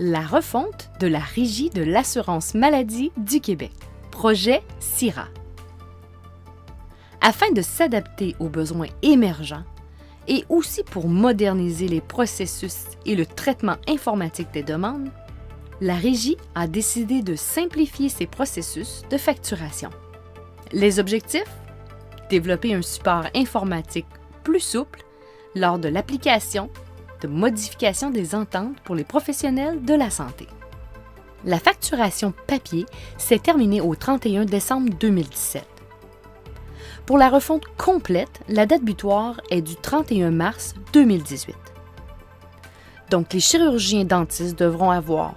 La refonte de la Régie de l'assurance maladie du Québec, projet CIRA. Afin de s'adapter aux besoins émergents et aussi pour moderniser les processus et le traitement informatique des demandes, la Régie a décidé de simplifier ses processus de facturation. Les objectifs? Développer un support informatique plus souple lors de l'application de modification des ententes pour les professionnels de la santé. La facturation papier s'est terminée au 31 décembre 2017. Pour la refonte complète, la date butoir est du 31 mars 2018. Donc, les chirurgiens dentistes devront avoir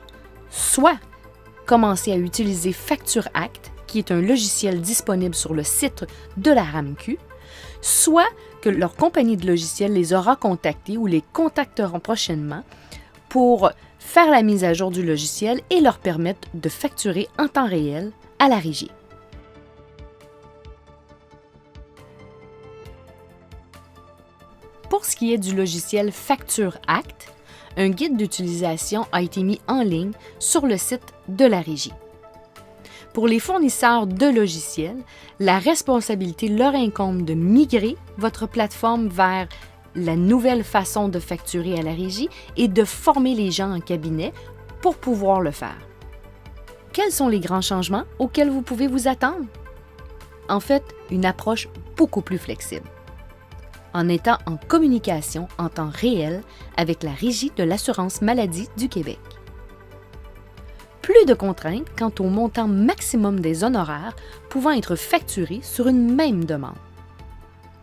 soit commencé à utiliser FactureAct, qui est un logiciel disponible sur le site de la RAMQ, soit que leur compagnie de logiciels les aura contactés ou les contacteront prochainement pour faire la mise à jour du logiciel et leur permettre de facturer en temps réel à la Régie. Pour ce qui est du logiciel FactureAct, un guide d'utilisation a été mis en ligne sur le site de la Régie. Pour les fournisseurs de logiciels, la responsabilité leur incombe de migrer votre plateforme vers la nouvelle façon de facturer à la Régie et de former les gens en cabinet pour pouvoir le faire. Quels sont les grands changements auxquels vous pouvez vous attendre? En fait, une approche beaucoup plus flexible, en étant en communication en temps réel avec la Régie de l'assurance maladie du Québec. Plus de contraintes quant au montant maximum des honoraires pouvant être facturés sur une même demande.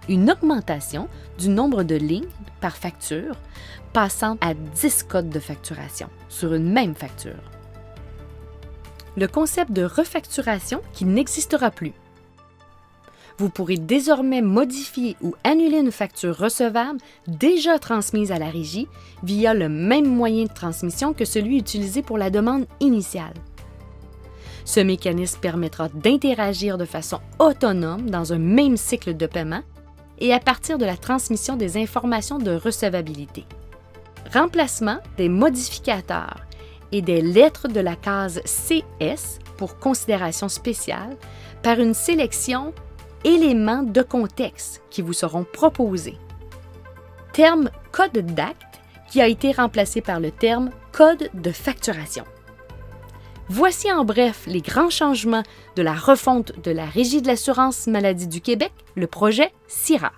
Une augmentation du nombre de lignes par facture, passant à 10 codes de facturation sur une même facture. Le concept de refacturation qui n'existera plus. Vous pourrez désormais modifier ou annuler une facture recevable déjà transmise à la Régie via le même moyen de transmission que celui utilisé pour la demande initiale. Ce mécanisme permettra d'interagir de façon autonome dans un même cycle de paiement et à partir de la transmission des informations de recevabilité. Remplacement des modificateurs et des lettres de la case CS pour considération spéciale par une sélection éléments de contexte qui vous seront proposés. Terme code d'acte qui a été remplacé par le terme code de facturation. Voici en bref les grands changements de la refonte de la Régie de l'assurance maladie du Québec, le projet CIRA.